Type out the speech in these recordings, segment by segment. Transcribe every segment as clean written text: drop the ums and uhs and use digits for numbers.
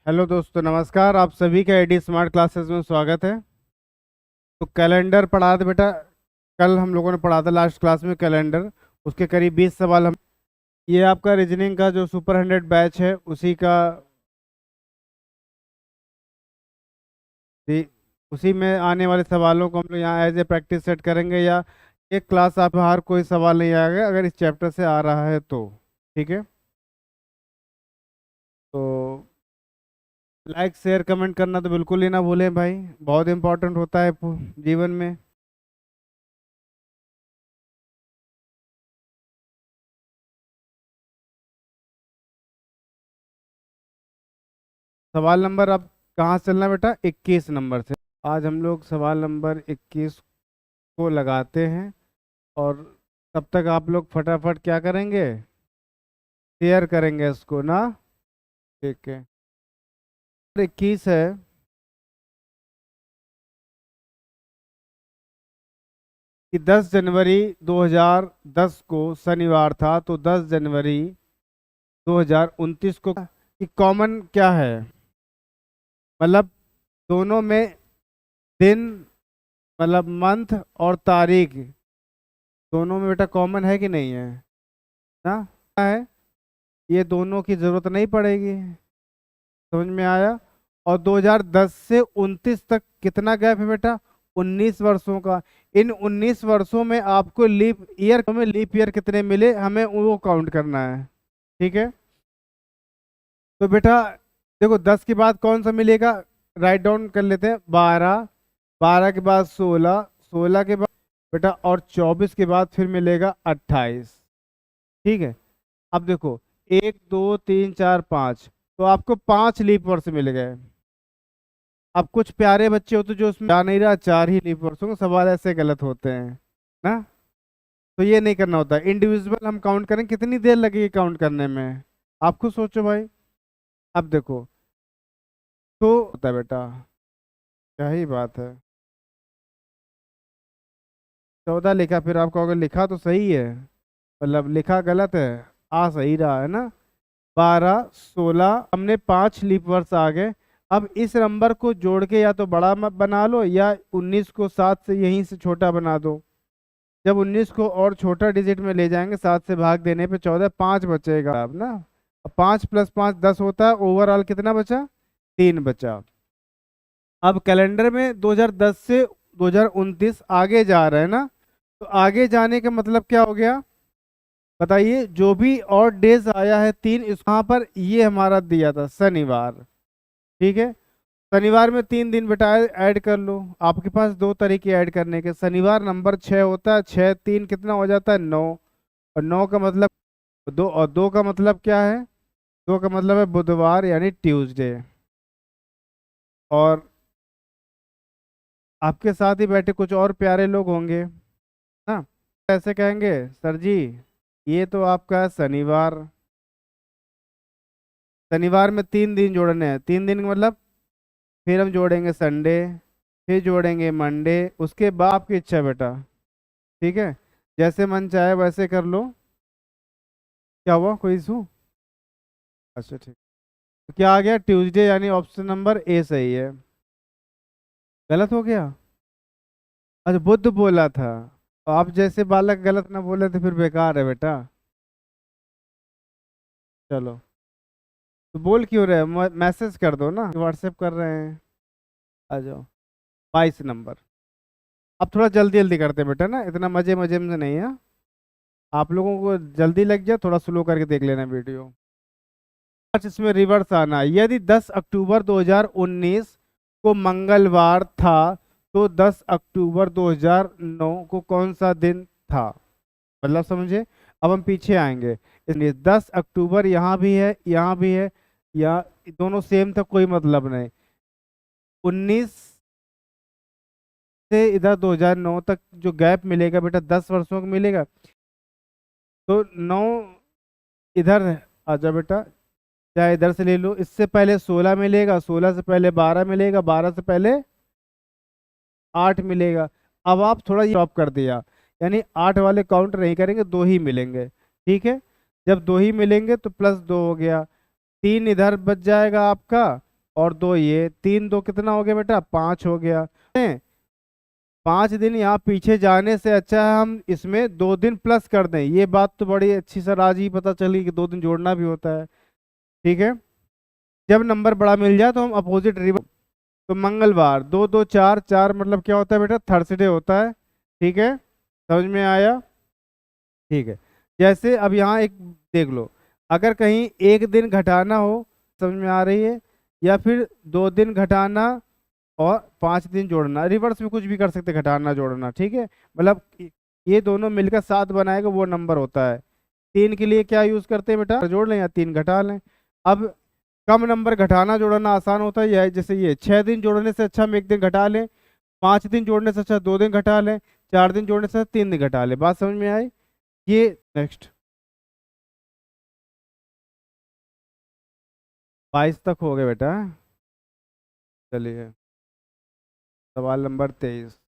Hello दोस्तों, नमस्कार। आप सभी का एडी स्मार्ट क्लासेस में स्वागत है। तो कैलेंडर पढ़ा था बेटा। कल हम लोगों ने पढ़ा था लास्ट क्लास में कैलेंडर। उसके करीब 20 सवाल हम ये आपका रीजनिंग का जो सुपर 100 बैच है उसी का दी- उसी में आने वाले सवालों को हम लोग यहाँ एज ए प्रैक्टिस सेट करेंगे, या एक क्लास आप बाहर कोई सवाल नहीं आएगा अगर इस चैप्टर से आ रहा है तो। ठीक है। तो लाइक शेयर कमेंट करना तो बिल्कुल ही ना भूलें भाई, बहुत इंपॉर्टेंट होता है जीवन में। सवाल नंबर अब कहाँ से चलना बेटा? 21 नंबर से। आज हम लोग सवाल नंबर 21 को लगाते हैं, और तब तक आप लोग फटाफट क्या करेंगे? शेयर करेंगे इसको ना। ठीक है। 21 है कि 10 जनवरी 2010 को शनिवार था, तो 10 जनवरी 2029 को कि कॉमन क्या है? मतलब दोनों में दिन, मतलब मंथ और तारीख, दोनों में बेटा कॉमन है कि नहीं है ना? है। ये दोनों की जरूरत नहीं पड़ेगी। समझ में आया? और 2010 से 29 तक कितना गैप है बेटा? 19 वर्षों का। इन 19 वर्षों में आपको लीप ईयर कितने मिले हमें वो काउंट करना है। ठीक है। तो बेटा देखो, 10 के बाद कौन सा मिलेगा? राइट डाउन कर लेते हैं। 12, 12 के बाद 16, 16 के बाद बेटा और 24 के बाद फिर मिलेगा 28। ठीक है। अब देखो, 1 2 3 4 5, तो आपको 5 लीप वर्ष मिल गए। अब कुछ प्यारे बच्चे होते जो उसमें जा नहीं रहा, 4 ही लीप वर्षों के सवाल ऐसे गलत होते हैं ना। तो ये नहीं करना होता। इंडिविजुअल हम काउंट करें, कितनी देर लगेगी काउंट करने में? आप खुद सोचो भाई। अब देखो, तो होता है बेटा, क्या ही बात है। 14 लिखा, फिर आप कहोगे लिखा तो सही है, मतलब लिखा गलत है। आ सही रहा है ना। 12 16, हमने 5 लीप वर्ष आ गए। अब इस नंबर को जोड़ के या तो बड़ा बना लो, या 19 को 7 से यहीं से छोटा बना दो। जब 19 को और छोटा डिजिट में ले जाएंगे, 7 से भाग देने पे 14, 5 बचेगा अब ना। 5 + 5 10 होता है। ओवरऑल कितना बचा? 3 बचा। अब कैलेंडर में 2010 से 2029 आगे जा रहे हैं ना। तो आगे जाने का मतलब क्या हो गया बताइए? जो भी और डेज आया है 3, इस यहाँ पर ये हमारा दिया था शनिवार। ठीक है। शनिवार में 3 दिन बेटा ऐड कर लो। आपके पास दो तरीके ऐड करने के। शनिवार नंबर 6 होता है, 6 3 कितना हो जाता है? 9। और 9 का मतलब दो, और 2 का मतलब क्या है? 2 का मतलब है बुधवार, यानी ट्यूसडे। और आपके साथ ही बैठे कुछ और प्यारे लोग होंगे ना, ऐसे कहेंगे सर जी ये तो आपका है शनिवार। शनिवार में 3 दिन जोड़ने हैं। 3 दिन का मतलब फिर हम जोड़ेंगे संडे, फिर जोड़ेंगे मंडे, उसके बाद आपकी इच्छा है बेटा। ठीक है। जैसे मन चाहे वैसे कर लो। क्या हुआ, कोई इशू? अच्छा ठीक। तो क्या आ गया? ट्यूसडे, यानी ऑप्शन नंबर ए सही है। गलत हो गया? अच्छा, बुध बोला था। तो आप जैसे बालक गलत ना बोले तो फिर बेकार है बेटा। चलो, तो बोल क्यों रहे हो? मैसेज कर दो ना, व्हाट्सएप कर रहे हैं। आ जाओ। 22 नंबर। अब थोड़ा जल्दी जल्दी करते हैं बेटा ना, इतना मजे मजे में नहीं है। आप लोगों को जल्दी लग जाए, थोड़ा स्लो करके देख लेना वीडियो। आज इसमें रिवर्स आना है। यदि 10 अक्टूबर 2019 को मंगलवार था, तो 10 अक्टूबर 2009 को कौन सा दिन था? मतलब समझे? अब हम पीछे आएंगे। इसलिए 10 अक्टूबर यहाँ भी है, यहाँ भी है, या दोनों सेम था, कोई मतलब नहीं। 19 से इधर 2009 तक जो गैप मिलेगा बेटा, 10 वर्षों का मिलेगा। तो 9 इधर आ जाओ बेटा, चाहे इधर से ले लो। इससे पहले 16 मिलेगा, 16 से पहले 12 मिलेगा, 12 से पहले 8 मिलेगा। अब आप थोड़ा ड्रॉप कर दिया, यानी 8 वाले काउंट नहीं करेंगे, 2 ही मिलेंगे। ठीक है। जब 2 ही मिलेंगे तो +2 हो गया। 3 इधर बच जाएगा आपका, और दो ये, तीन दो कितना हो गया बेटा, 5 हो गया। 5 दिन यहाँ पीछे जाने से अच्छा है हम इसमें 2 दिन प्लस कर दें। ये बात तो बड़ी अच्छी सर आज ही पता चली कि 2 दिन जोड़ना भी होता है। ठीक है, जब नंबर बड़ा मिल जाए तो हम अपोजिट रिवर्स। तो मंगलवार, दो दो चार, चार मतलब क्या होता है बेटा, थर्सडे होता है। ठीक है, समझ में आया? ठीक है, जैसे अब यहाँ एक देख लो, अगर कहीं एक दिन घटाना हो, समझ में आ रही है, या फिर 2 दिन घटाना और 5 दिन जोड़ना, रिवर्स में कुछ भी कर सकते, घटाना जोड़ना। ठीक है, मतलब ये दोनों मिलकर 7 बनाएगा वो नंबर होता है। 3 के लिए क्या यूज करते हैं बेटा, जोड़ लें या 3 घटा लें। अब कम नंबर घटाना जोड़ना आसान होता है, यह जैसे ये 6 दिन जोड़ने से अच्छा हम 1 दिन घटा लें, 5 दिन जोड़ने से अच्छा 2 दिन घटा लें, 4 दिन जोड़ने से अच्छा 3 दिन घटा लें। बात समझ में आई? ये नेक्स्ट 22 तक हो गए बेटा। चलिए, सवाल नंबर 23,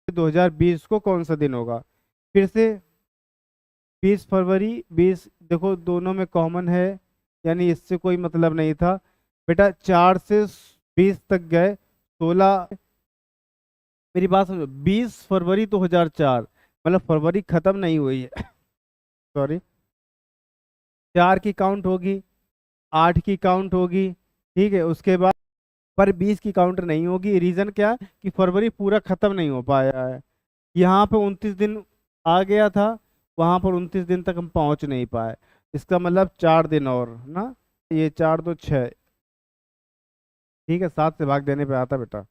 2020 को कौन सा दिन होगा? फिर से 20 फरवरी, 20 देखो दोनों में कॉमन है, यानी इससे कोई मतलब नहीं था बेटा। 4 से 20 तक गए, 16, मेरी बात समझो, 20 फरवरी 2004, मतलब फरवरी खत्म नहीं हुई है सॉरी, 4 की काउंट होगी, 8 की काउंट होगी, ठीक है, उसके बाद पर 20 की काउंट नहीं होगी। रीजन क्या, कि फरवरी पूरा खत्म नहीं हो पाया है। यहाँ पे 29 दिन आ गया था, वहां पर 29 दिन तक हम पहुंच नहीं पाए। इसका मतलब 4 दिन और ना, ये 4 2 6, ठीक है, 7 से भाग देने पे आता बेटा।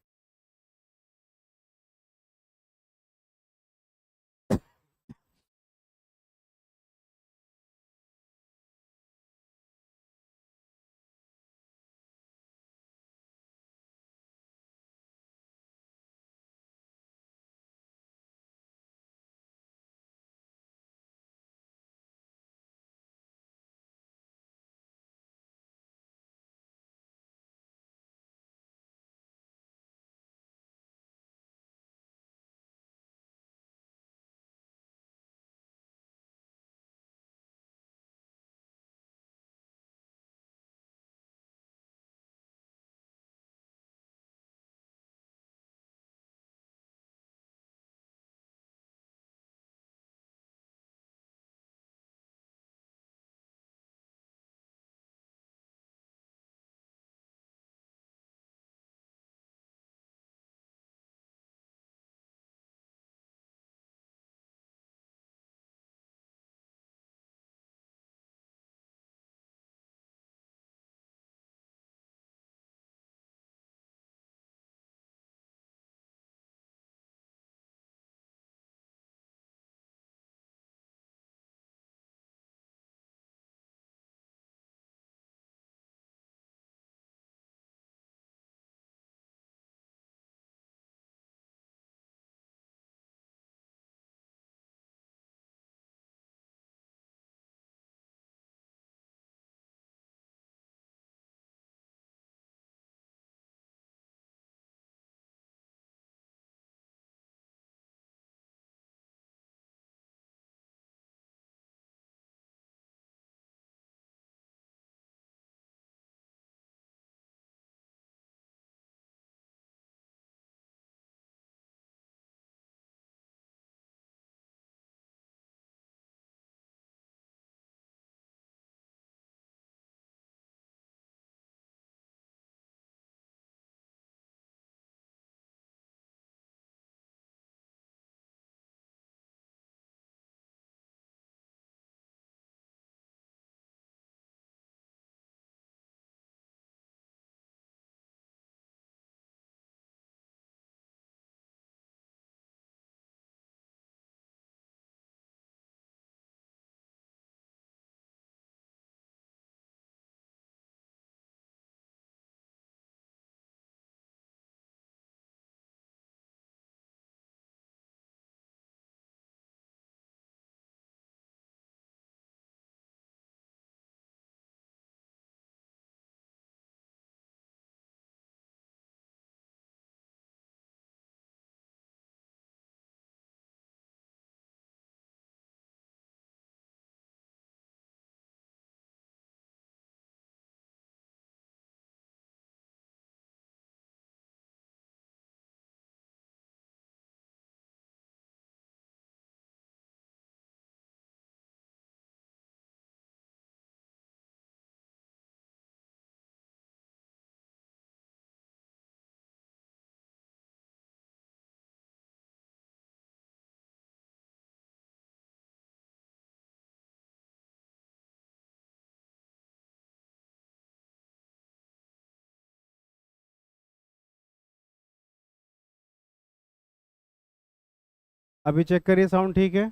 अभी चेक करिए साउंड ठीक है।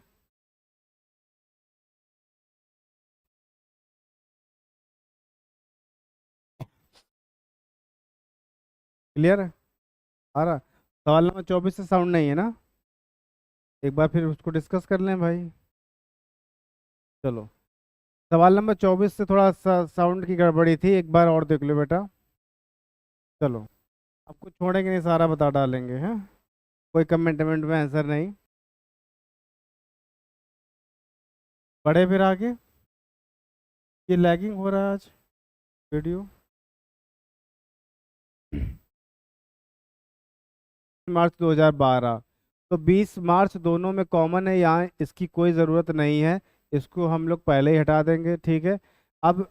क्लियर है? आ रहा? सवाल नंबर 24 से साउंड नहीं है ना? एक बार फिर उसको डिस्कस कर लें भाई। चलो, सवाल नंबर 24 से थोड़ा सा साउंड की गड़बड़ी थी, एक बार और देख लो बेटा। चलो, आपको छोड़ेंगे नहीं, सारा बता डालेंगे हैं। कोई कमेंट वमेंट में आंसर नहीं। बढ़े फिर आगे। ये लैगिंग हो रहा है आज वीडियो। मार्च 2012, तो 20 मार्च दोनों में कॉमन है, यहाँ इसकी कोई ज़रूरत नहीं है, इसको हम लोग पहले ही हटा देंगे, ठीक है। अब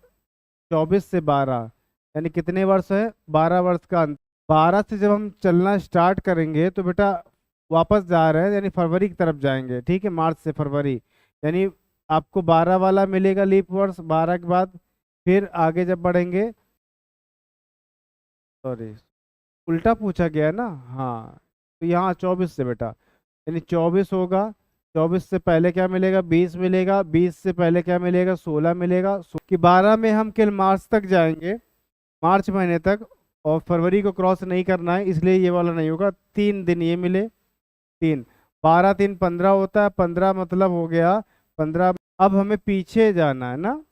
24 से 12 यानी कितने वर्ष है? 12 वर्ष का अंतर। 12 से जब हम चलना स्टार्ट करेंगे तो बेटा वापस जा रहे हैं, यानी फरवरी की तरफ जाएंगे, ठीक है, मार्च से फरवरी। यानी आपको 12 वाला मिलेगा लीप वर्ष, 12 के बाद फिर आगे जब बढ़ेंगे, सॉरी उल्टा पूछा गया है ना, हाँ, तो यहाँ 24 से बेटा, यानी 24 होगा। 24 से पहले क्या मिलेगा? 20 मिलेगा। 20 से पहले क्या मिलेगा? 16 मिलेगा। कि 12 में हम केवल मार्च तक जाएंगे, मार्च महीने तक, और फरवरी को क्रॉस नहीं करना है, इसलिए ये वाला नहीं होगा। 3 दिन ये मिले, 3, 12 3 15 होता है, 15 मतलब हो गया 15। अब हमें पीछे जाना है ना,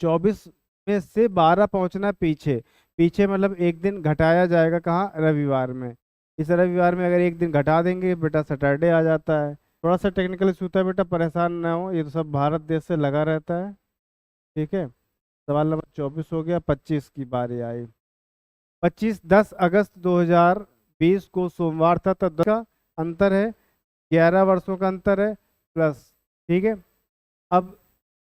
24 में से 12 पहुंचना है पीछे। पीछे मतलब एक दिन घटाया जाएगा, कहाँ? रविवार में। इस रविवार में अगर एक दिन घटा देंगे बेटा, सैटरडे आ जाता है। थोड़ा सा टेक्निकल इशू था बेटा, परेशान ना हो, ये तो सब भारत देश से लगा रहता है, ठीक है। सवाल नंबर 24 हो गया। 25 की बारी आई। 10 अगस्त 2020 को सोमवार था, तो 10 का अंतर है, 11 वर्षों का अंतर है, प्लस, ठीक है। अब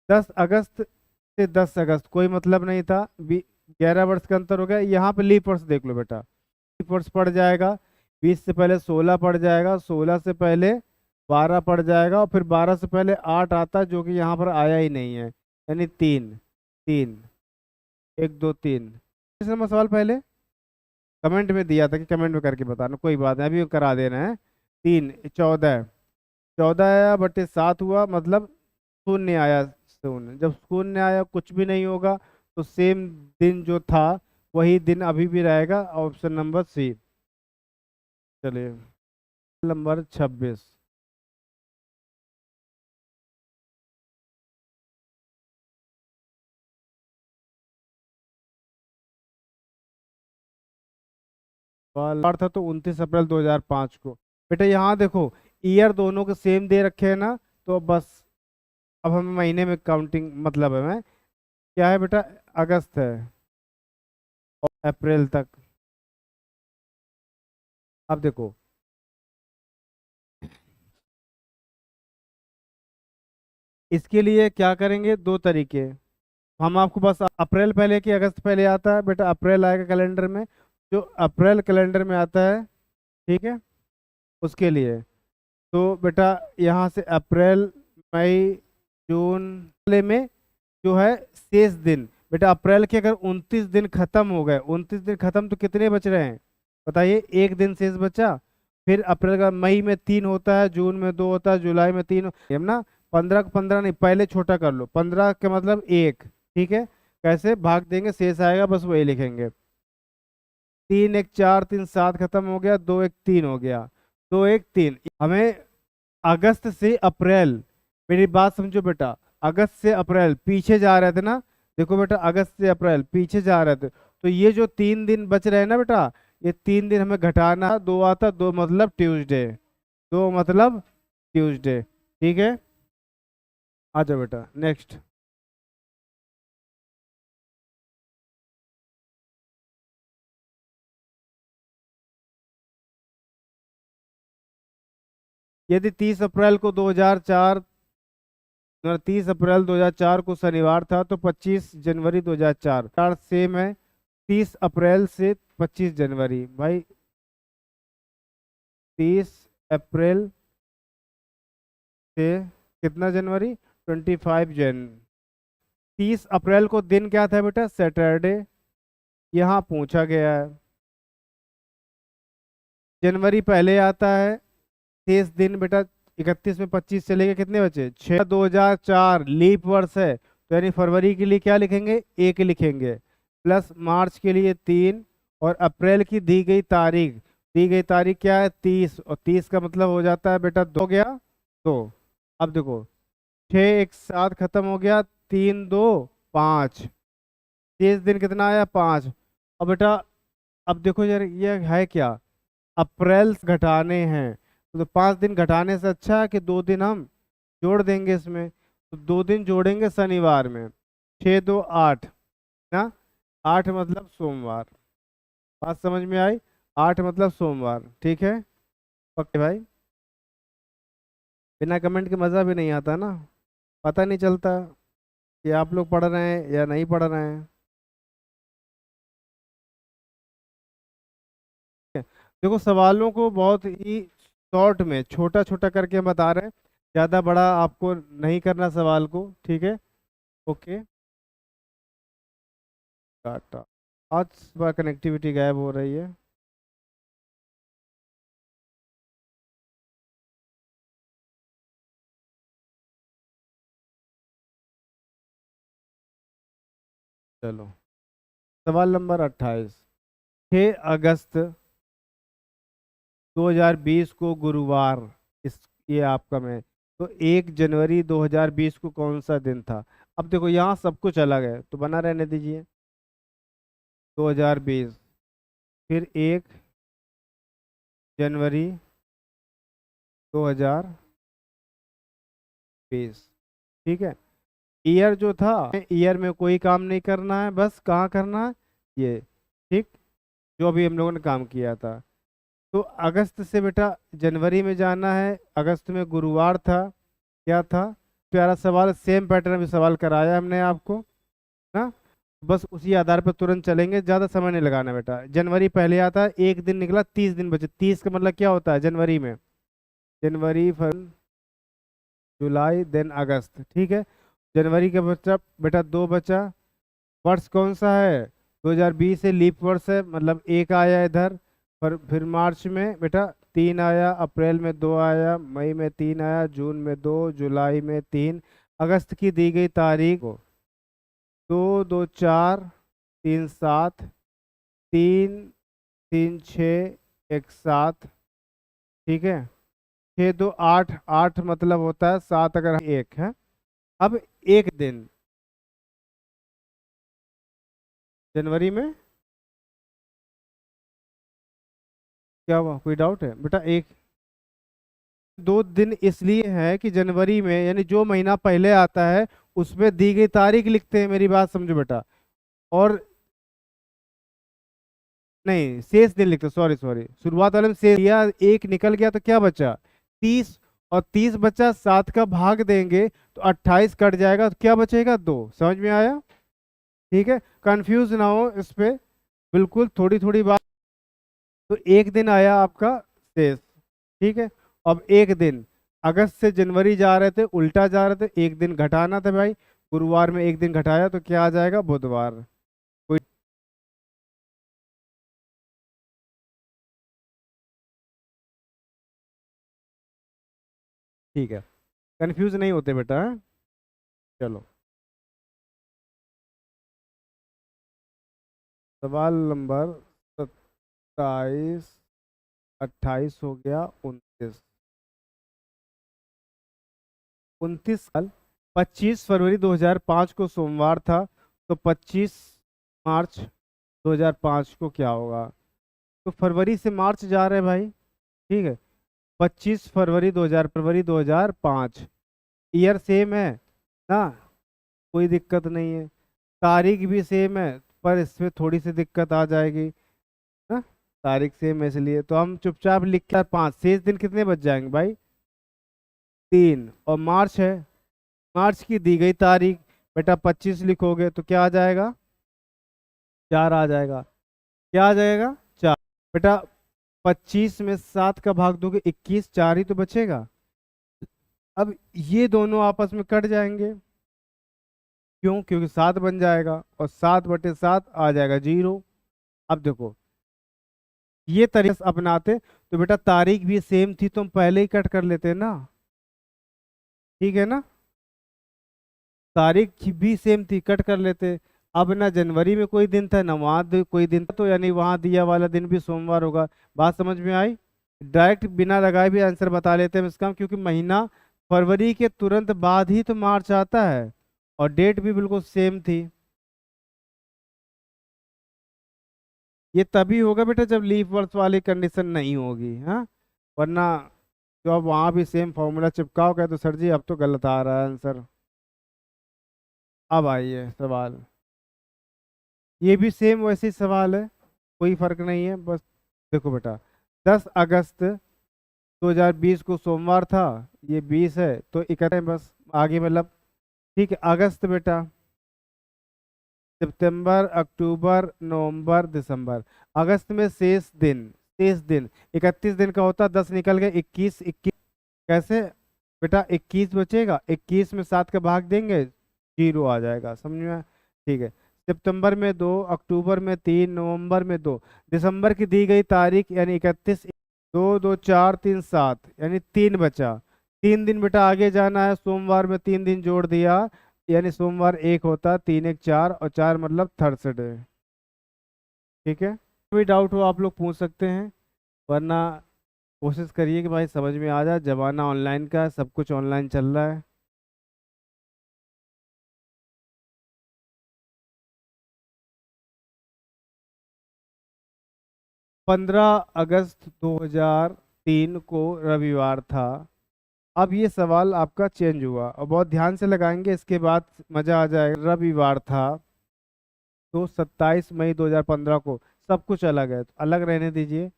10 अगस्त से 10 अगस्त कोई मतलब नहीं था, 11 वर्ष का अंतर हो गया। यहाँ पे लीप वर्ष देख लो बेटा, लीप वर्ष पड़ जाएगा। 20 से पहले 16 पड़ जाएगा, 16 से पहले 12 पड़ जाएगा, और फिर 12 से पहले 8 आता है, जो कि यहाँ पर आया ही नहीं है, यानी 3, 3, 1 2 3। इस नंबर सवाल पहले कमेंट में दिया था कि कमेंट में करके बताना, कोई बात नहीं, अभी करा देना है। 3 14, 14 आया बटे 7 हुआ, मतलब शून्य आया। शून्य, जब शून्य आया कुछ भी नहीं होगा, तो सेम दिन जो था वही दिन अभी भी रहेगा, ऑप्शन नंबर सी। चलिए, नंबर 26। बार था तो 29 अप्रैल 2005 को। बेटा यहाँ देखो, ईयर दोनों के सेम दे रखे हैं ना, तो बस अब हमें महीने में काउंटिंग मतलब है, मैं क्या है बेटा, अगस्त है और अप्रैल तक। अब देखो, इसके लिए क्या करेंगे? दो तरीके। हम आपको बस अप्रैल पहले कि अगस्त पहले आता है? बेटा अप्रैल आएगा कैलेंडर में, जो अप्रैल कैलेंडर में आता है, ठीक है, उसके लिए। तो बेटा यहाँ से अप्रैल, मई, जून, जुलाई में जो है शेष दिन, बेटा अप्रैल के अगर 29 दिन खत्म हो गए, 29 दिन खत्म, तो कितने बच रहे हैं बताइए? एक दिन शेष बचा। फिर अप्रैल का, मई में 3 होता है, जून में 2 होता है, जुलाई में 3, हम ना 15 को 15 नहीं, पहले छोटा कर लो, 15 के मतलब 1, ठीक है। कैसे भाग देंगे? शेष आएगा, बस वही लिखेंगे। 3 1 4 3 7 खत्म हो गया, 2 1 3 हो गया, 2 1 3। हमें अगस्त से अप्रैल, मेरी बात समझो बेटा, अगस्त से अप्रैल पीछे जा रहे थे ना, देखो बेटा अगस्त से अप्रैल पीछे जा रहे थे, तो ये जो 3 दिन बच रहे हैं ना बेटा, ये 3 दिन हमें घटाना। 2 आता, 2 मतलब ट्यूसडे, 2 मतलब ट्यूसडे, ठीक है। आ जाओ बेटा नेक्स्ट। यदि 30 अप्रैल को शनिवार था, तो 25 जनवरी 2004 चार सेम है। 30 अप्रैल से 25 जनवरी, भाई 30 अप्रैल से कितना जनवरी? 25 जन। 30 अप्रैल को दिन क्या था बेटा? सैटरडे, यहाँ पूछा गया है। जनवरी पहले आता है, शेष दिन बेटा 31 में 25 चलेगा, कितने बचे? 6। 2004 लीप वर्ष है, तो यानी फरवरी के लिए क्या लिखेंगे? 1 लिखेंगे, प्लस मार्च के लिए 3, और अप्रैल की दी गई तारीख क्या है? 30, और 30 का मतलब हो जाता है बेटा 2 हो गया 2। अब देखो 6 एक साथ खत्म हो गया, 3 2 5, 30 दिन कितना आया? 5। अब बेटा अब देखो यार ये है क्या? अप्रैल से घटाने हैं, तो 5 दिन घटाने से अच्छा है कि 2 दिन हम जोड़ देंगे इसमें, तो 2 दिन जोड़ेंगे शनिवार में। 6 2 8 ना, 8 मतलब सोमवार। बात समझ में आई? 8 मतलब सोमवार, ठीक है। ओके भाई, बिना कमेंट के मज़ा भी नहीं आता ना, पता नहीं चलता कि आप लोग पढ़ रहे हैं या नहीं पढ़ रहे हैं। देखो सवालों को बहुत ही शॉर्ट में छोटा छोटा करके हम बता रहे हैं, ज़्यादा बड़ा आपको नहीं करना सवाल को, ठीक है। ओके, टाटा। आज सुबह कनेक्टिविटी गायब हो रही है। चलो, सवाल नंबर 28। 6 अगस्त 2020 को गुरुवार, इस ये आपका में, तो 1 जनवरी 2020 को कौन सा दिन था? अब देखो यहाँ सब कुछ अलग है, तो बना रहने दीजिए। 2020, फिर 1 जनवरी 2020, ठीक है। ईयर जो था, ईयर में कोई काम नहीं करना है, बस कहाँ करना है? ये, ठीक, जो अभी हम लोगों ने काम किया था। तो अगस्त से बेटा जनवरी में जाना है, अगस्त में गुरुवार था, क्या था? प्यारा सवाल, सेम पैटर्न में सवाल कराया हमने आपको ना, बस उसी आधार पर तुरंत चलेंगे, ज़्यादा समय नहीं लगाना बेटा। जनवरी पहले आता है, 1 दिन निकला, 30 दिन बचे। 30 का मतलब क्या होता है जनवरी में? जनवरी, फरवरी, जुलाई, देन अगस्त, ठीक है। जनवरी का बच्चा बेटा 2 बचा। वर्ष कौन सा है? 2020 से लीप वर्ष है, मतलब 1 आया इधर। फिर मार्च में बेटा 3 आया, अप्रैल में 2 आया, मई में 3 आया, जून में 2, जुलाई में 3। अगस्त की दी गई तारीख को 2 2 4 3 7, 3 3 6 1 7, ठीक है। 6 2 8, 8 मतलब होता है 7 अगर 1 है। अब एक दिन जनवरी में क्या हुआ? कोई डाउट है बेटा? एक 2 दिन इसलिए है कि जनवरी में यानी जो महीना पहले आता है उसमें दी गई तारीख लिखते हैं, मेरी बात समझो बेटा। और नहीं, शेष दिन लिखते, सॉरी सॉरी, शुरुआत वाले में शेष या 1 निकल गया तो क्या बचा? 30, और 30 बचा, 7 का भाग देंगे तो 28 कट जाएगा, तो क्या बचेगा? 2। समझ में आया? ठीक है, कंफ्यूज ना हो इस पे, बिल्कुल थोड़ी थोड़ी बात। तो 1 दिन आया आपका शेष, ठीक है। अब 1 दिन अगस्त से जनवरी जा रहे थे, उल्टा जा रहे थे, 1 दिन घटाना था भाई। गुरुवार में 1 दिन घटाया तो क्या आ जाएगा? बुधवार। कोई, ठीक है, कंफ्यूज नहीं होते बेटा, हाँ? चलो, सवाल नंबर 27, 28 हो गया, 29। 29 साल 25 फरवरी 2005 को सोमवार था, तो 25 मार्च 2005 को क्या होगा? तो फरवरी से मार्च जा रहे हैं भाई, ठीक है। 25 फरवरी 2005, ईयर सेम है ना, कोई दिक्कत नहीं है। तारीख भी सेम है, पर इसमें थोड़ी सी दिक्कत आ जाएगी ना, तारीख सेम है इसलिए तो हम चुपचाप लिख के 5, शेष दिन कितने बच जाएंगे भाई? 3। और मार्च है, मार्च की दी गई तारीख बेटा 25 लिखोगे तो क्या आ जाएगा? 4 आ जाएगा। क्या आ जाएगा? 4। बेटा 25 में 7 का भाग दोगे 21, 4 ही तो बचेगा। अब ये दोनों आपस में कट जाएंगे, क्यों? क्योंकि 7 बन जाएगा, और 7/7 आ जाएगा 0। अब देखो ये तरीका अपनाते तो बेटा तारीख भी सेम थी तो हम पहले ही कट कर लेते ना, ठीक है ना। तारीख भी सेम थी, कट कर लेते। अब ना जनवरी में कोई दिन था ना वहाँ कोई दिन था, तो यानी वहाँ दिया वाला दिन भी सोमवार होगा। बात समझ में आई। डायरेक्ट बिना लगाए भी आंसर बता लेते हैं इसका, क्योंकि महीना फरवरी के तुरंत बाद ही तो मार्च आता है, और डेट भी बिल्कुल सेम थी। ये तभी होगा बेटा जब लीप वर्ष वाली कंडीशन नहीं होगी, हाँ। वरना जो आप वहाँ भी सेम फॉर्मूला चिपकाओगे तो सर जी अब तो गलत आ रहा है आंसर। अब आइए सवाल। ये भी सेम वैसे ही सवाल है, कोई फर्क नहीं है बस। देखो बेटा, 10 अगस्त 2020 को सोमवार था, ये 20 है तो 31 है बस, आगे मतलब। ठीक है, अगस्त बेटा, सितंबर, अक्टूबर, नवंबर, दिसंबर। अगस्त में शेष दिन 31 दिन का होता, 10 निकल गए, 21, 21। कैसे बेटा, 21 बचेगा, 21 में 7 का भाग देंगे, 0 आ जाएगा, समझ में आया? ठीक है। सितंबर में 2, अक्टूबर में 3, नवंबर में 2, दिसंबर की दी गई तारीख यानी 31। 2, 2, 4, 3, 7, यानी 3 बचा। 3 दिन बेटा आगे जाना है, सोमवार में 3 दिन जोड़ दिया, यानी सोमवार एक होता, 3 1 4, और 4 मतलब थर्सडे। ठीक है। कोई डाउट हो आप लोग पूछ सकते हैं, वरना कोशिश करिए कि भाई समझ में आ जाए, जमाना ऑनलाइन का है, सब कुछ ऑनलाइन चल रहा है। 15 अगस्त 2003 को रविवार था। अब ये सवाल आपका चेंज हुआ, और बहुत ध्यान से लगाएंगे, इसके बाद मजा आ जाएगा। रविवार था तो 27 मई 2015 को, सब कुछ अलग है तो अलग रहने दीजिए।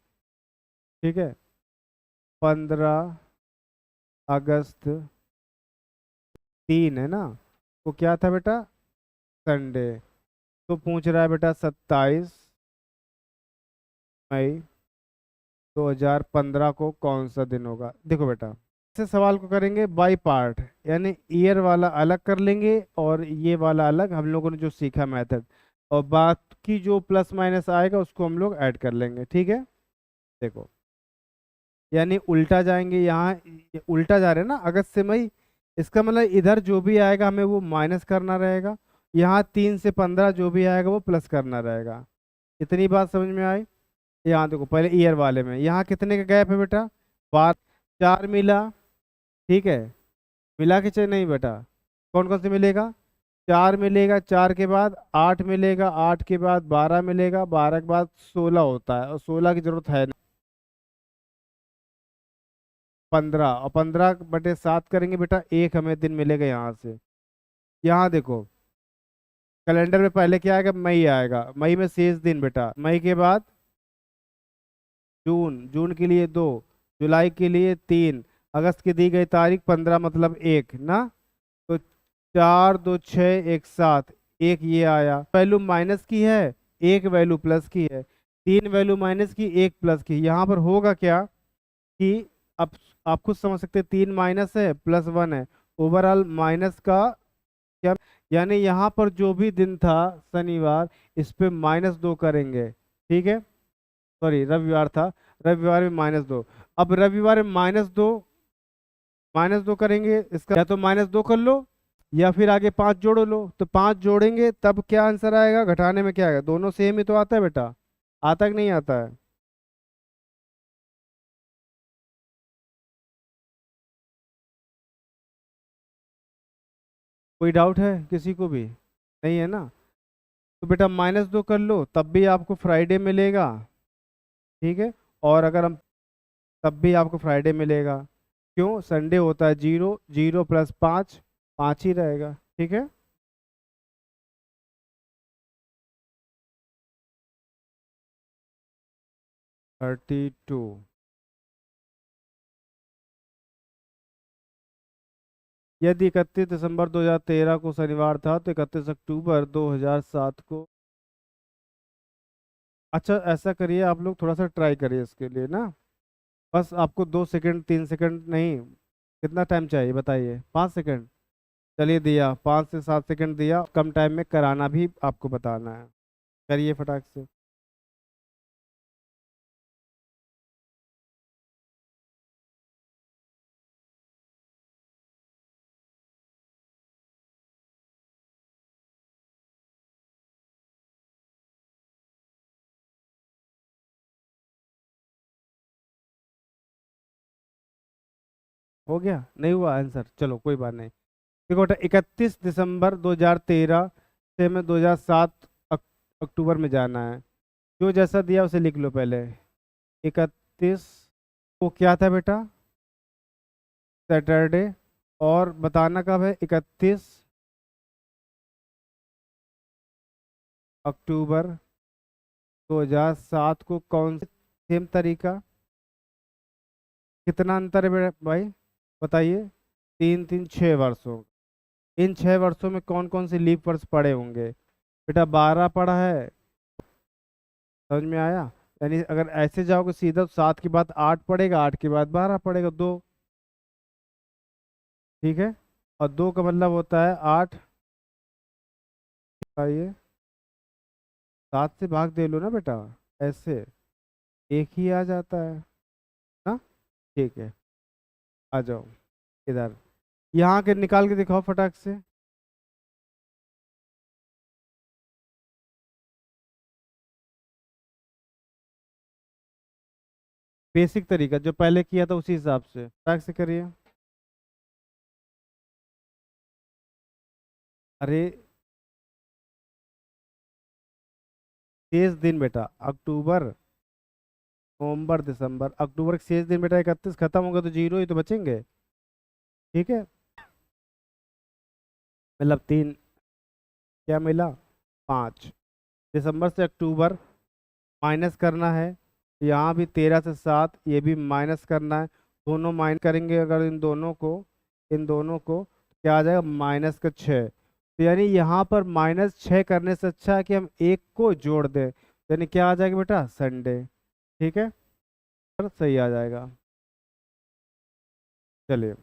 ठीक है। 15 अगस्त 3 है ना, तो क्या था बेटा, संडे। तो पूछ रहा है बेटा 27 मई 2015 को कौन सा दिन होगा। देखो बेटा, इसे सवाल को करेंगे बाई पार्ट, यानी ईयर वाला अलग कर लेंगे और ये वाला अलग, हम लोगों ने जो सीखा मेथड, और बाकी जो प्लस माइनस आएगा उसको हम लोग ऐड कर लेंगे। ठीक है। देखो, यानी उल्टा जाएंगे, यहाँ ये उल्टा जा रहे हैं ना, अगस्त से मई, इसका मतलब इधर जो भी आएगा हमें वो माइनस करना रहेगा, यहाँ 3 से 15 जो भी आएगा वो प्लस करना रहेगा। इतनी बात समझ में आई। यहाँ देखो, पहले ईयर वाले में यहाँ कितने का गैप है बेटा, 12। 4 मिला, ठीक है, मिला के चाहिए नहीं बेटा, कौन कौन से मिलेगा, 4 मिलेगा, 4 के बाद 8 मिलेगा, 8 के बाद 12 मिलेगा, 12 के बाद 16 होता है, और 16 की जरूरत है नहीं। 15, और 15/7 करेंगे बेटा, एक हमें दिन मिलेगा यहाँ से। यहाँ देखो, कैलेंडर में पहले क्या आएगा, मई आएगा, मई में शेष दिन बेटा, मई के बाद जून, जून के लिए 2, जुलाई के लिए 3, अगस्त की दी गई तारीख 15 मतलब 1 ना, तो 4 2 6 1 7, एक ये आया, वैल्यू माइनस की है, एक वैल्यू प्लस की है, 3 वैल्यू माइनस की, एक प्लस की। यहाँ पर होगा क्या कि अब आप खुद समझ सकते हैं, 3 माइनस है, +1 है, ओवरऑल माइनस का क्या, यानी यहाँ पर जो भी दिन था शनिवार, इस पे -2 करेंगे। ठीक है, सॉरी रविवार था, रविवार में -2। अब रविवार में माइनस दो करेंगे, इसका या तो -2 कर लो, या फिर आगे 5 जोड़ लो, तो 5 जोड़ेंगे तब क्या आंसर आएगा, घटाने में क्या आएगा, दोनों सेम ही तो आता है बेटा, आता कि नहीं आता है। कोई डाउट है किसी को भी, नहीं है ना। तो बेटा -2 कर लो, तब भी आपको फ्राइडे मिलेगा। ठीक है, और अगर हम, तब भी आपको फ्राइडे मिलेगा। क्यों, संडे होता है 0, 0 + 5, 5 ही रहेगा। ठीक है। 32। यदि 31 दिसंबर 2013 को शनिवार था तो 31 अक्टूबर 2007 को, अच्छा ऐसा करिए, आप लोग थोड़ा सा ट्राई करिए इसके लिए ना, बस आपको 2 सेकंड 3 सेकंड नहीं, कितना टाइम चाहिए बताइए, 5 सेकंड। चलिए दिया, 5 से 7 सेकंड दिया, कम टाइम में कराना भी आपको बताना है, करिए फटाक से। हो गया, नहीं हुआ आंसर, चलो कोई बात नहीं। देखो बेटा 31 दिसंबर 2013 से हमें 2007 अक्टूबर में जाना है। जो जैसा दिया उसे लिख लो पहले। 31 को क्या था बेटा, सैटरडे। और बताना कब है, 31 अक्टूबर 2007 को कौन से सेम तरीका। कितना अंतर है भाई, बताइए। 3 3 6 वर्षों। इन 6 वर्षों में कौन कौन से लीप वर्ष पड़े होंगे बेटा, 12 पड़ा है। समझ में आया। यानी अगर ऐसे जाओगे सीधा तो 7 के बाद 8 पड़ेगा, 8 के बाद 12 पड़ेगा, 2। ठीक है। और 2 का मतलब होता है 8। आइए 7 से भाग दे लो ना बेटा, ऐसे एक ही आ जाता है ना। ठीक है, आ जाओ इधर, यहाँ के निकाल के दिखाओ फटाक से। बेसिक तरीका जो पहले किया था उसी हिसाब से फटाक से करिए। अरे शेष दिन बेटा, अक्टूबर नवंबर दिसंबर, अक्टूबर के शेष दिन बेटा 31 खत्म होगा तो 0 ही तो बचेंगे। ठीक है, मतलब 3, क्या मिला, 5। दिसंबर से अक्टूबर माइनस करना है। यहाँ भी 13 से 7, ये भी माइनस करना है। दोनों माइनस करेंगे अगर इन दोनों को क्या आ जाएगा, -6। तो यानी यहाँ पर -6 करने से अच्छा है कि हम एक को जोड़ दें, यानी क्या आ जाएगा बेटा, संडे। ठीक है, पर सही आ जाएगा। चलिए,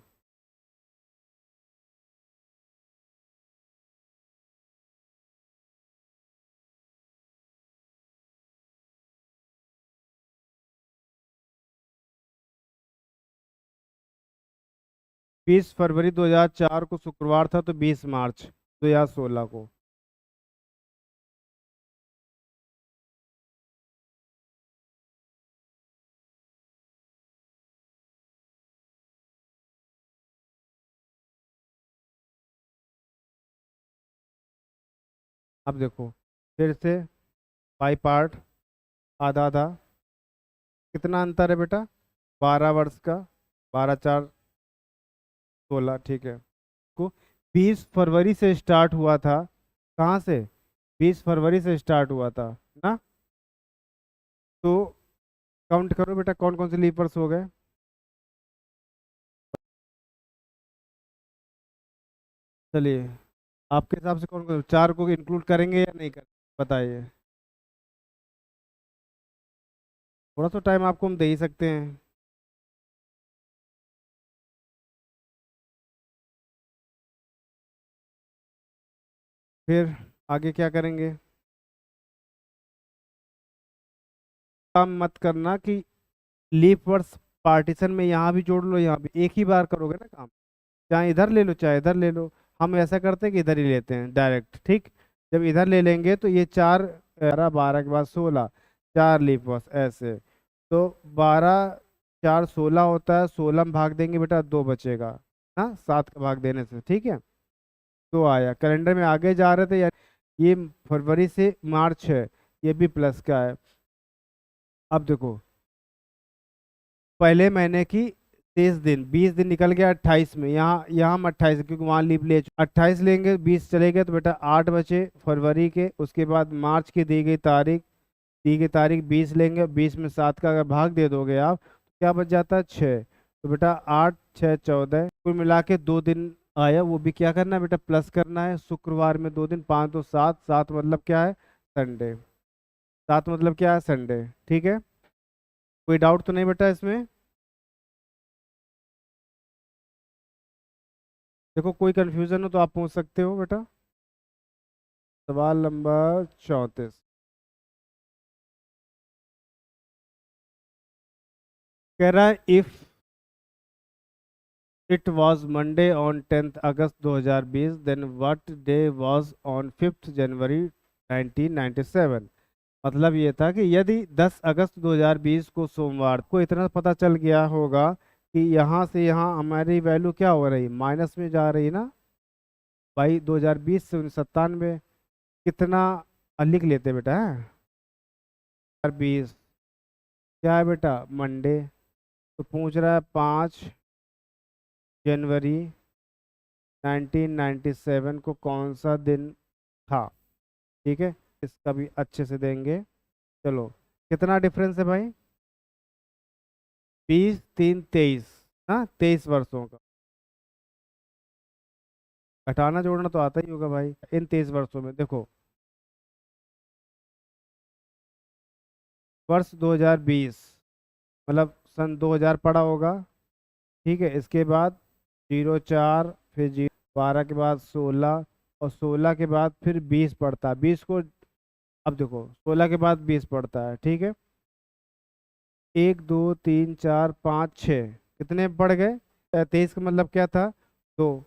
20 फरवरी 2004 को शुक्रवार था तो 20 मार्च 2016 को। अब देखो फिर से बाई पार्ट, आधा आधा। कितना अंतर है बेटा, 12 वर्ष का, 12 4 16। ठीक है, को 20 फरवरी से स्टार्ट हुआ था। कहाँ से, 20 फरवरी से स्टार्ट हुआ था ना। तो काउंट करो बेटा कौन कौन से लीपर्स हो गए। चलिए, आपके हिसाब से कौन कौन, 4 को इंक्लूड करेंगे या नहीं करेंगे, बताइए। थोड़ा सा टाइम आपको हम दे ही सकते हैं। फिर आगे क्या करेंगे, काम मत करना कि लीप वर्ष पार्टीशन में यहाँ भी जोड़ लो, यहाँ भी एक ही बार करोगे ना काम। चाहे इधर ले लो चाहे इधर ले लो। हम ऐसा करते हैं कि इधर ही लेते हैं डायरेक्ट। ठीक, जब इधर ले लेंगे तो ये 4, 12, 12 के बाद 16, 4 लीप वर्ष ऐसे। तो 12 4 16 होता है, 16 में भाग देंगे बेटा 2 बचेगा ना, 7 का भाग देने से। ठीक है, तो आया कैलेंडर में आगे जा रहे थे यार। ये फरवरी से मार्च है, ये भी प्लस का है। अब देखो पहले महीने की 30 दिन, 20 दिन निकल गया 28 में, यहाँ हम 28 क्योंकि वहाँ लीव ले 28 लेंगे, 20 चले गए तो बेटा 8 बचे फरवरी के। उसके बाद मार्च की दी गई तारीख 20 लेंगे, 20 में 7 का अगर भाग दे दोगे आप तो क्या बच जाता है, 6। तो बेटा 8 6 14, कुल मिला के 2 दिन आया, वो भी क्या करना है बेटा, प्लस करना है। शुक्रवार में 2 दिन, 5 तो 7, 7 मतलब क्या है, संडे। 7 मतलब क्या है, संडे। ठीक है, कोई डाउट तो नहीं बेटा इसमें। देखो कोई कंफ्यूजन हो तो आप पूछ सकते हो बेटा। सवाल नंबर 34 कह रहा है, if it was Monday on 10 August 2020 then what day was on 5 January 1997। मतलब ये था कि यदि 10 अगस्त 2020 को सोमवार को इतना पता चल गया होगा कि यहाँ से यहाँ हमारी वैल्यू क्या हो रही, माइनस में जा रही ना भाई। 2020 से 1997 कितना लिख लेते बेटा है 2020 क्या है बेटा मंडे। तो पूछ रहा है 5 जनवरी 1997 को कौन सा दिन था। ठीक है, इसका भी अच्छे से देंगे। चलो, कितना डिफरेंस है भाई, 20 3 23, हाँ 23 वर्षों का। घटाना जोड़ना तो आता ही होगा भाई। इन 23 वर्षों में देखो, वर्ष 2020 मतलब सन 2000 पड़ा होगा। ठीक है, इसके बाद 04, फिर 12 के बाद 16, और 16 के बाद फिर 20 पड़ता है। 20 को अब देखो, 16 के बाद 20 पड़ता है। ठीक है, 1 2 3 4 5 6 कितने पड़ गए, 23 का मतलब क्या था, 2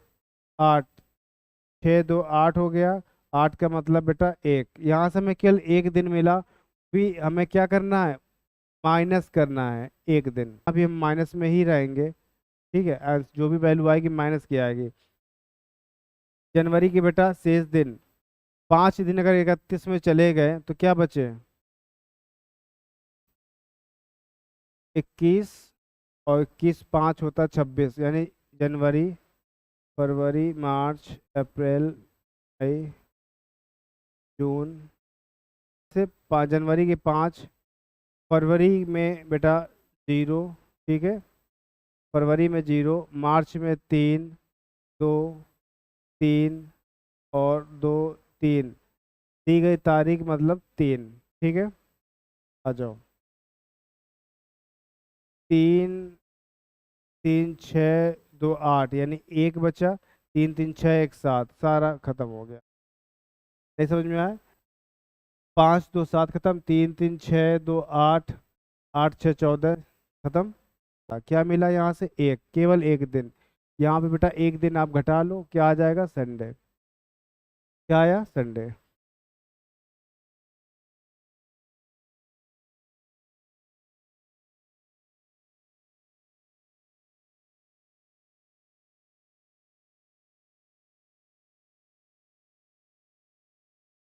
8, 6 2 8 हो गया। 8 का मतलब बेटा 1, यहाँ से हमें केवल एक दिन मिला। भी हमें क्या करना है, माइनस करना है एक दिन। अभी हम माइनस में ही रहेंगे। ठीक है, जो भी वैल्यू आएगी माइनस की आएगी। जनवरी के बेटा शेष दिन, 5 दिन अगर 31 में चले गए तो क्या बचे, 21, और 21 5 होता 26, यानी जनवरी फरवरी मार्च अप्रैल मई जून से 5 जनवरी के 5, फरवरी में बेटा 0। ठीक है, फरवरी में 0, मार्च में 3 2 3 और 2 3, दी गई तारीख मतलब 3। ठीक है, आ जाओ। 3 3 6 2 8 यानी एक बचा, 3 3 6 1 7, सारा खत्म हो गया। नहीं समझ में आया, 5 2 7 खत्म, 3 3 6 2 8, 8 6 14 खत्म। क्या मिला यहाँ से, एक, केवल एक दिन। यहाँ पे बेटा एक दिन आप घटा लो, क्या आ जाएगा, संडे। क्या आया, संडे।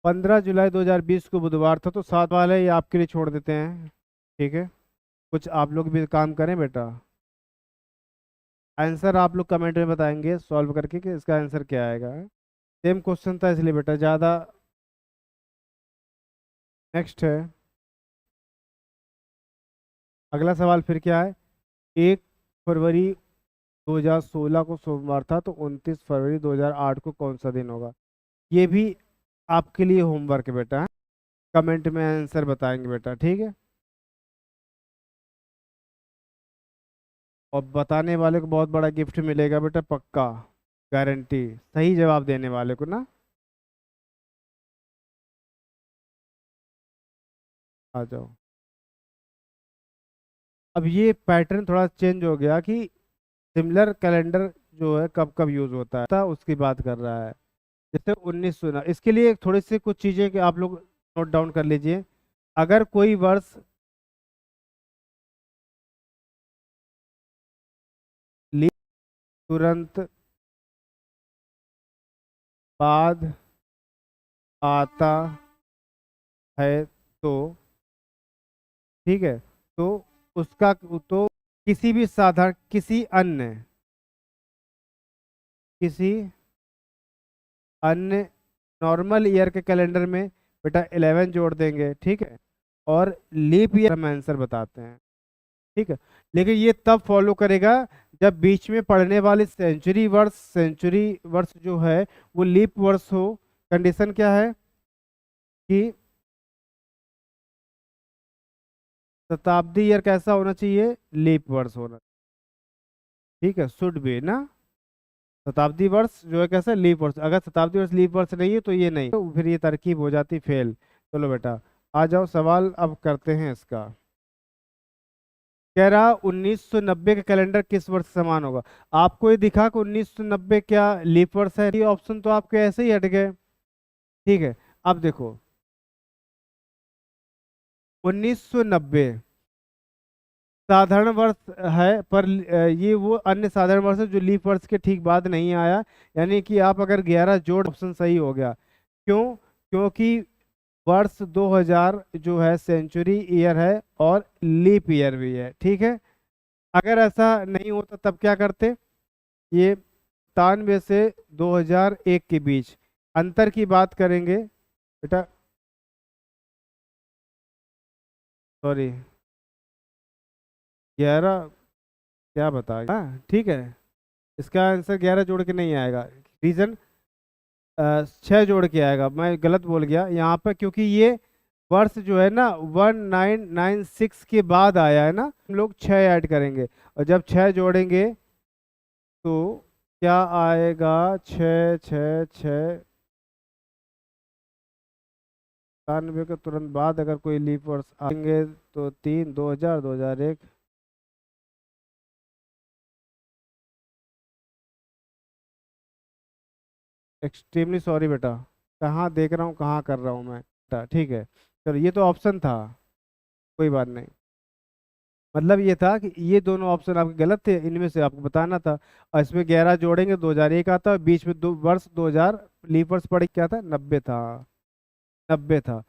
15 जुलाई 2020 को बुधवार था, तो 7 वाले ये आपके लिए छोड़ देते हैं। ठीक है, कुछ आप लोग भी काम करें बेटा। आंसर आप लोग कमेंट में बताएंगे सॉल्व करके कि इसका आंसर क्या आएगा। सेम क्वेश्चन था इसलिए बेटा ज़्यादा। नेक्स्ट है, अगला सवाल फिर क्या है, 1 फरवरी 2016 को सोमवार था, तो 29 फरवरी 2008 को कौन सा दिन होगा। ये भी आपके लिए होमवर्क है बेटा, कमेंट में आंसर बताएंगे बेटा। ठीक है, और बताने वाले को बहुत बड़ा गिफ्ट मिलेगा बेटा, पक्का गारंटी, सही जवाब देने वाले को ना। आ जाओ। अब ये पैटर्न थोड़ा चेंज हो गया कि सिमिलर कैलेंडर जो है कब कब यूज होता है, उसकी बात कर रहा है। जैसे 1900 ना, इसके लिए थोड़ी सी कुछ चीजें कि आप लोग नोट डाउन कर लीजिए। अगर कोई वर्ष लीप तुरंत बाद आता है तो, ठीक है, तो उसका, तो किसी भी साधारण, किसी अन्य नॉर्मल ईयर के कैलेंडर में बेटा 11 जोड़ देंगे। ठीक है, और लीप ईयर हम आंसर बताते हैं। ठीक है, लेकिन ये तब फॉलो करेगा जब बीच में पढ़ने वाले सेंचुरी वर्ष जो है वो लीप वर्ष हो। कंडीशन क्या है कि शताब्दी ईयर कैसा होना चाहिए, लीप वर्ष होना। ठीक है, शुड बी ना, शताब्दी वर्ष जो है कैसा, लीप वर्ष। अगर शताब्दी वर्ष लीप वर्ष नहीं है तो ये नहीं, तो फिर ये तरकीब हो जाती फेल। चलो बेटा, आ जाओ, सवाल अब करते हैं इसका। कह रहा 1990 का कैलेंडर किस वर्ष से समान होगा। आपको ये दिखा कि 1990 क्या लीप वर्ष है, ये ऑप्शन तो आपके ऐसे ही हट गए। ठीक है, अब देखो 1990 साधारण वर्ष है, पर ये वो अन्य साधारण वर्ष है जो लीप वर्ष के ठीक बाद नहीं आया। यानी कि आप अगर 11 जोड़, ऑप्शन सही हो गया। क्यों? क्योंकि वर्ष 2000 जो है सेंचुरी ईयर है और लीप ईयर भी है, ठीक है। अगर ऐसा नहीं होता तब क्या करते? ये 97 से 2001 के बीच अंतर की बात करेंगे बेटा। सॉरी, 11 क्या बता, हाँ ठीक है, इसका आंसर 11 जोड़ के नहीं आएगा। रीजन 6 जोड़ के आएगा। मैं गलत बोल गया यहाँ पर, क्योंकि ये वर्ष जो है ना 1996 के बाद आया है ना, हम लोग 6 ऐड करेंगे और जब 6 जोड़ेंगे तो क्या आएगा? 6 6 6, 97 के तुरंत बाद अगर कोई लीप वर्ष आएंगे तो 3, 2000, 2001। एक्सट्रीमली सॉरी बेटा, कहाँ देख रहा हूँ, कहाँ कर रहा हूँ मैं बेटा, ठीक है। चलो ये तो ऑप्शन था, कोई बात नहीं। मतलब ये था कि ये दोनों ऑप्शन आपके गलत थे, इनमें से आपको बताना था। और इसमें 11 जोड़ेंगे 2001 आता है, बीच में दो वर्ष 2000 लीप वर्ष पड़े, क्या था? 90 था। 90 था।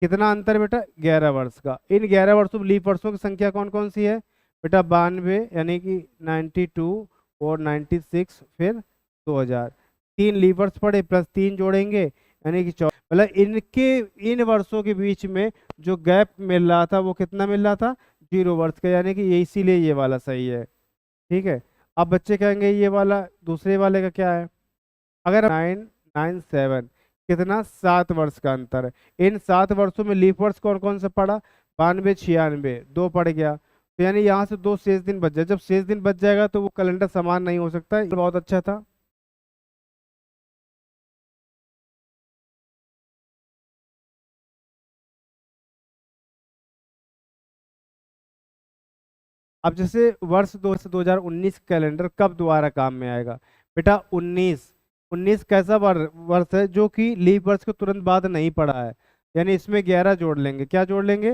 कितना अंतर बेटा? 11 वर्ष का। इन 11 वर्षों में लीप वर्षों की संख्या कौन कौन सी है बेटा? 92, यानी कि 92 और 96, फिर 2000। 3 लीप वर्ष पड़े प्लस 3 जोड़ेंगे यानी कि 4। मतलब इनके इन वर्षों के बीच में जो गैप मिल रहा था वो कितना मिल रहा था? 0 वर्ष का, यानी कि ये इसीलिए ये वाला सही है, ठीक है। अब बच्चे कहेंगे ये वाला दूसरे वाले का क्या है? अगर 997, कितना? 7 वर्ष का अंतर है। इन 7 वर्षों में लीप वर्ष कौन कौन सा पड़ा? 92, 96, 2 पड़ गया। तो यानी यहाँ से 2 शेष दिन बच जाए। जब शेष दिन बच जाएगा तो वो कैलेंडर समान नहीं हो सकता है। बहुत अच्छा था। अब जैसे वर्ष 2019 कैलेंडर कब दोबारा काम में आएगा बेटा? 19। 19 कैसा वर्ष है जो कि लीप वर्ष के तुरंत बाद नहीं पड़ा है, यानी इसमें 11 जोड़ लेंगे। क्या जोड़ लेंगे?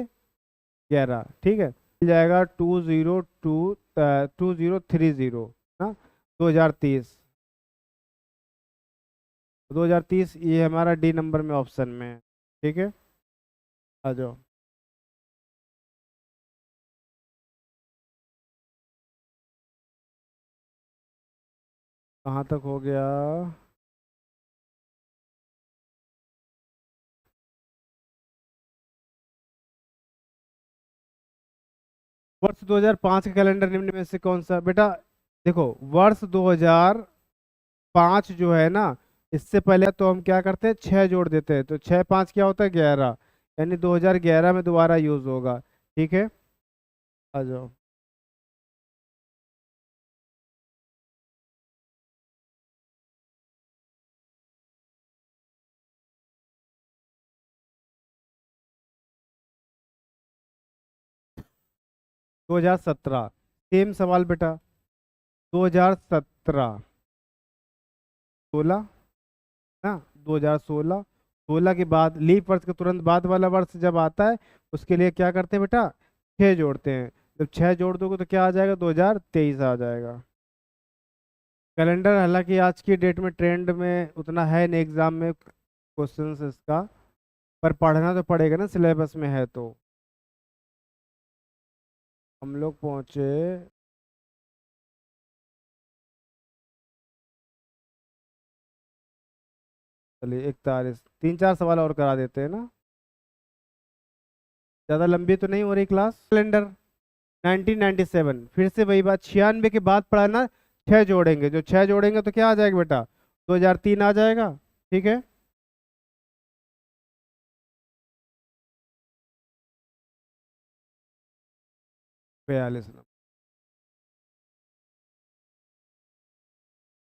11, ठीक है। मिल जाएगा 2030 ना, 2030। 2030 ये हमारा डी नंबर में ऑप्शन में है, ठीक है। आ जाओ। कहाँ तक हो गया? वर्ष 2005 का कैलेंडर निम्न में से कौन सा बेटा? देखो, वर्ष 2005 जो है ना, इससे पहले तो हम क्या करते हैं? 6 जोड़ देते हैं, तो 6 5 क्या होता है? 11, यानी 2011 में दोबारा यूज होगा, ठीक है। आ जाओ। 2017, सेम सवाल बेटा। 2017, 16 ना, 2016। 16 के बाद लीप वर्ष के तुरंत बाद वाला वर्ष जब आता है उसके लिए क्या करते हैं बेटा? 6 जोड़ते हैं। जब 6 जोड़ दोगे तो क्या आ जाएगा? 2023 आ जाएगा। कैलेंडर हालांकि आज की डेट में ट्रेंड में उतना है नहीं, एग्जाम में क्वेश्चंस इसका, पर पढ़ना तो पड़ेगा ना, सिलेबस में है तो। हम लोग पहुंचे, चलिए 41। 3 4 सवाल और करा देते हैं ना, ज़्यादा लंबी तो नहीं हो रही क्लास। कैलेंडर 1997, फिर से वही बात, 96 के बाद पढ़ाना। 6 जोड़ेंगे, जो 6 जोड़ेंगे तो क्या आ जाएगा बेटा? 2003 आ जाएगा, ठीक है। 42 नंबर।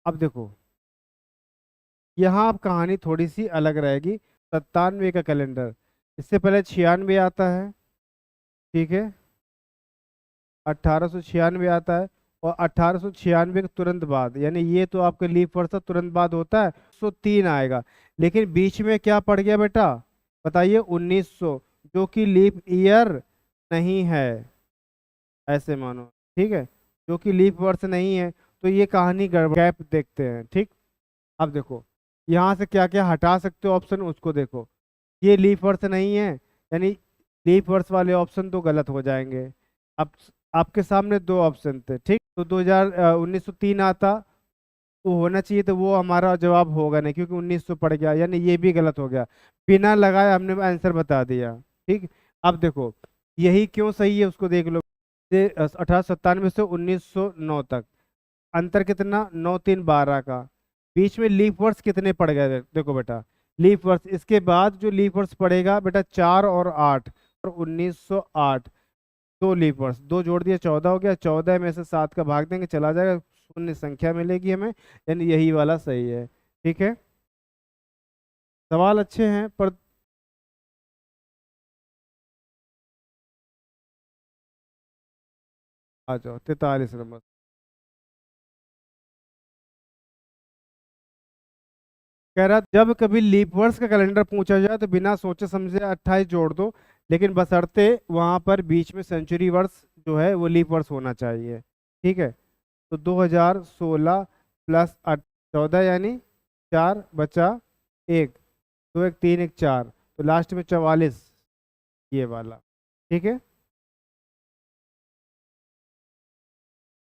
अब देखो, यहाँ अब कहानी थोड़ी सी अलग रहेगी। 97 का कैलेंडर, इससे पहले 96 आता है, ठीक है। 1896 आता है, और 1896 के तुरंत बाद, यानी ये तो आपके लीप वर्ष तुरंत बाद होता है, 103 आएगा। लेकिन बीच में क्या पड़ गया बेटा? बताइए। 1900, जो कि लीप ईयर नहीं है। ऐसे मानो, ठीक है। जो कि लीप वर्ष नहीं है तो ये कहानी गड़बड़। गैप देखते हैं, ठीक। अब देखो यहाँ से क्या क्या हटा सकते हो ऑप्शन, उसको देखो। ये लीप वर्ष नहीं है, यानी लीप वर्ष वाले ऑप्शन तो गलत हो जाएंगे। अब आपके सामने दो ऑप्शन थे, ठीक। तो 1903 आता तो होना चाहिए, तो वो हमारा जवाब होगा नहीं क्योंकि 1900 पड़ गया, यानी ये भी गलत हो गया। बिना लगाए हमने आंसर बता दिया, ठीक। अब देखो यही क्यों सही है उसको देख लो। 1897 से 1909 तक अंतर कितना, 9 3 12 का। बीच में लीप वर्ष कितने पड़ गए देखो बेटा। लीप वर्ष इसके बाद जो लीप वर्ष पड़ेगा बेटा 4 और 8, और 1908। दो लीप वर्ष, दो जोड़ दिया 14 हो गया। 14 में से 7 का भाग देंगे चला जाएगा, शून्य संख्या मिलेगी हमें, यानी यही वाला सही है, ठीक है। सवाल अच्छे हैं पर आ जाओ 43 नंबर। कह रहा जब कभी लीप वर्ष का कैलेंडर पूछा जाए तो बिना सोचे समझे 28 जोड़ दो, लेकिन बशर्ते वहां पर बीच में सेंचुरी वर्ष जो है वो लीप वर्ष होना चाहिए, ठीक है। तो 2016 प्लस 14, यानी 4 बचा 1, 2 1 3 1 4, तो लास्ट में 44, ये वाला, ठीक है।